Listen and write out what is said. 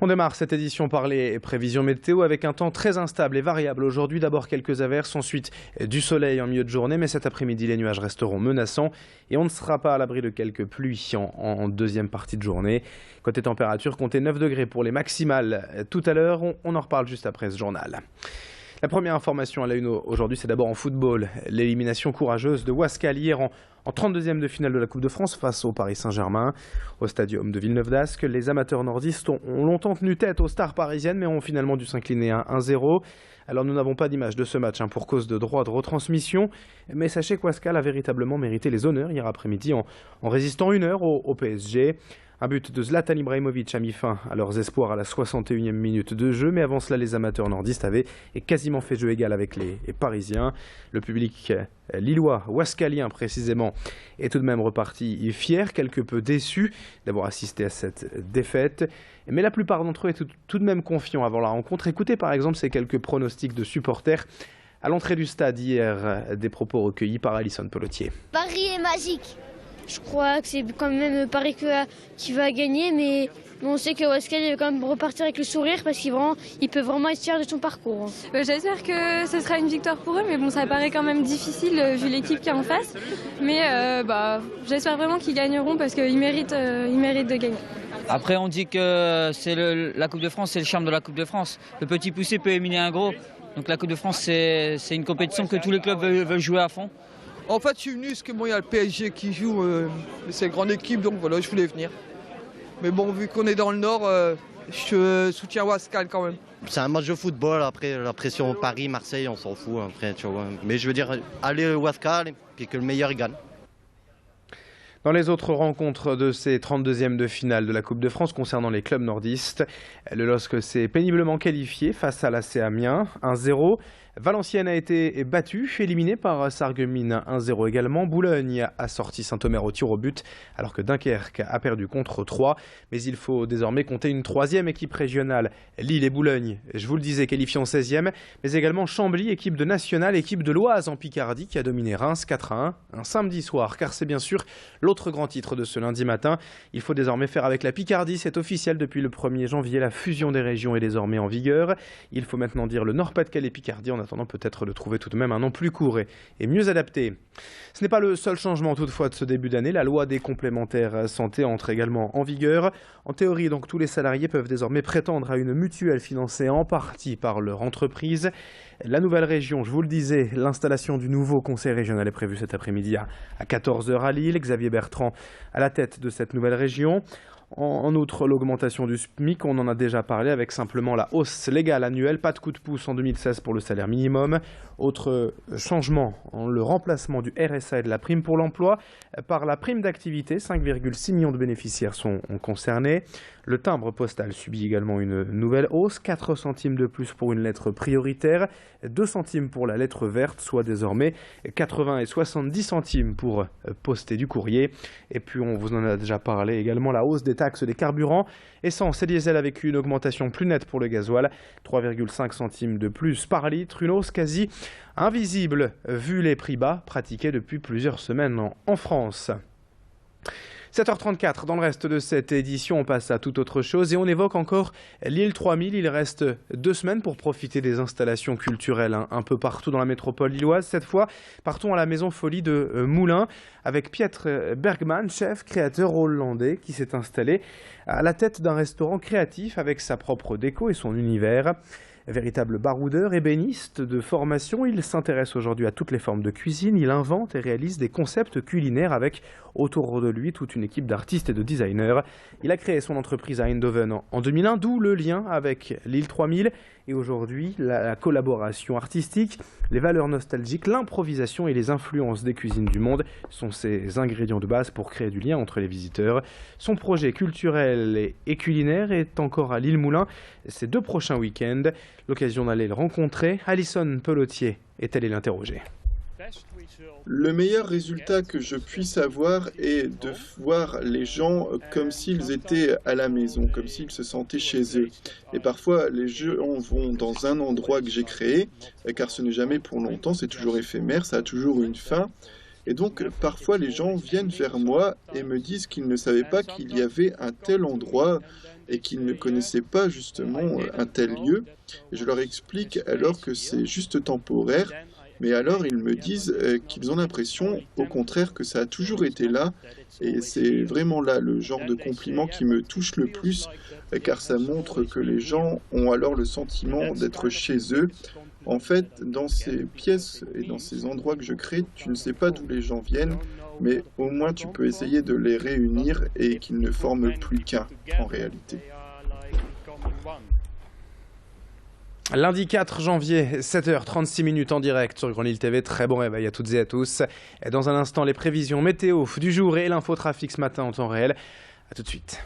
On démarre cette édition par les prévisions météo avec un temps très instable et variable. Aujourd'hui, d'abord quelques averses, ensuite du soleil en milieu de journée, mais cet après-midi, les nuages resteront menaçants et on ne sera pas à l'abri de quelques pluies en deuxième partie de journée. Côté température, comptez 9 degrés pour les maximales. Tout à l'heure, on en reparle juste après ce journal. La première information à la une aujourd'hui, c'est d'abord en football. L'élimination courageuse de Wascal hier en 32e de finale de la Coupe de France face au Paris Saint-Germain. Au stadium de Villeneuve-d'Ascq, les amateurs nordistes ont longtemps tenu tête aux stars parisiennes, mais ont finalement dû s'incliner à 1-0. Alors nous n'avons pas d'image de ce match pour cause de droits de retransmission, mais sachez que Wascal a véritablement mérité les honneurs hier après-midi en résistant 1 heure au PSG. Un but de Zlatan Ibrahimovic a mis fin à leurs espoirs à la 61e minute de jeu, mais avant cela, les amateurs nordistes avaient quasiment fait jeu égal avec les Parisiens. Le public lillois, wascalien précisément, est tout de même reparti fier, quelque peu déçu d'avoir assisté à cette défaite. Mais la plupart d'entre eux étaient tout de même confiants avant la rencontre. Écoutez par exemple ces quelques pronostics de supporters à l'entrée du stade hier, des propos recueillis par Alison Pelletier. Paris est magique. Je crois que c'est quand même Paris qui va gagner, mais on sait que Wascal va quand même repartir avec le sourire parce qu'il peut vraiment être fier de son parcours. J'espère que ce sera une victoire pour eux, mais bon, ça paraît quand même difficile vu l'équipe qui est en face. Mais j'espère vraiment qu'ils gagneront parce qu'ils méritent de gagner. Après, on dit que la Coupe de France, c'est le charme de la Coupe de France. Le petit poussé peut éliminer un gros. Donc la Coupe de France, c'est une compétition que tous les clubs veulent jouer à fond. En fait, je suis venu parce que il y a le PSG qui joue, c'est une grande équipe, donc voilà, je voulais venir. Mais bon, vu qu'on est dans le Nord, je soutiens Wascal quand même. C'est un match de football, après la pression Paris, Marseille, on s'en fout après, tu vois. Mais je veux dire, aller au Wascal et que le meilleur gagne. Dans les autres rencontres de ces 32e de finale de la Coupe de France concernant les clubs nordistes, le LOSC s'est péniblement qualifié face à l'AC Amiens, 1-0. Valenciennes a été battue, éliminée par Sarreguemines 1-0 également. Boulogne a sorti Saint-Omer au tir au but, alors que Dunkerque a perdu contre 3. Mais il faut désormais compter une troisième équipe régionale. Lille et Boulogne, je vous le disais, qualifiés en 16e. Mais également Chambly, équipe de nationale, équipe de l'Oise en Picardie, qui a dominé Reims 4-1. Un samedi soir, car c'est bien sûr l'autre grand titre de ce lundi matin. Il faut désormais faire avec la Picardie. C'est officiel depuis le 1er janvier. La fusion des régions est désormais en vigueur. Il faut maintenant dire le Nord-Pas-de-Calais Picardie. En attendant peut-être de trouver tout de même un nom plus court et mieux adapté. Ce n'est pas le seul changement toutefois de ce début d'année. La loi des complémentaires santé entre également en vigueur. En théorie, donc, tous les salariés peuvent désormais prétendre à une mutuelle financée en partie par leur entreprise. La nouvelle région, je vous le disais, l'installation du nouveau conseil régional est prévue cet après-midi à 14 h à Lille. Xavier Bertrand à la tête de cette nouvelle région. En outre, l'augmentation du SMIC, on en a déjà parlé avec simplement la hausse légale annuelle, pas de coup de pouce en 2016 pour le salaire minimum. Autre changement, le remplacement du RSA et de la prime pour l'emploi par la prime d'activité. 5,6 millions de bénéficiaires sont concernés. Le timbre postal subit également une nouvelle hausse, 4 centimes de plus pour une lettre prioritaire, 2 centimes pour la lettre verte, soit désormais 80 et 70 centimes pour poster du courrier. Et puis on vous en a déjà parlé également, la hausse des taxes des carburants, essence et diesel avec une augmentation plus nette pour le gasoil, 3,5 centimes de plus par litre, une hausse quasi invisible vu les prix bas pratiqués depuis plusieurs semaines en France. 7h34, dans le reste de cette édition, on passe à toute autre chose et on évoque encore l'île 3000. Il reste 2 semaines pour profiter des installations culturelles un peu partout dans la métropole lilloise. Cette fois, partons à la Maison Folie de Moulins avec Pieter Bergman, chef créateur hollandais qui s'est installé à la tête d'un restaurant créatif avec sa propre déco et son univers. Véritable baroudeur, ébéniste de formation, il s'intéresse aujourd'hui à toutes les formes de cuisine. Il invente et réalise des concepts culinaires avec autour de lui toute une équipe d'artistes et de designers. Il a créé son entreprise à Eindhoven en 2001, d'où le lien avec l'île 3000. Et aujourd'hui, la collaboration artistique, les valeurs nostalgiques, l'improvisation et les influences des cuisines du monde sont ses ingrédients de base pour créer du lien entre les visiteurs. Son projet culturel et culinaire est encore à l'île Moulins ces 2 prochains week-ends. L'occasion d'aller le rencontrer. Alison Pelletier est allée l'interroger. Le meilleur résultat que je puisse avoir est de voir les gens comme s'ils étaient à la maison, comme s'ils se sentaient chez eux. Et parfois, les gens vont dans un endroit que j'ai créé, car ce n'est jamais pour longtemps, c'est toujours éphémère, ça a toujours une fin. Et donc, parfois, les gens viennent vers moi et me disent qu'ils ne savaient pas qu'il y avait un tel endroit et qu'ils ne connaissaient pas justement un tel lieu. Et je leur explique alors que c'est juste temporaire, mais alors ils me disent qu'ils ont l'impression, au contraire, que ça a toujours été là. Et c'est vraiment là le genre de compliment qui me touche le plus, car ça montre que les gens ont alors le sentiment d'être chez eux. En fait, dans ces pièces et dans ces endroits que je crée, tu ne sais pas d'où les gens viennent, mais au moins tu peux essayer de les réunir et qu'ils ne forment plus qu'un en réalité. Lundi 4 janvier, 7h36 en direct sur Grand Lille TV. Très bon réveil à toutes et à tous. Et dans un instant, les prévisions météo du jour et l'infotrafic ce matin en temps réel. A tout de suite.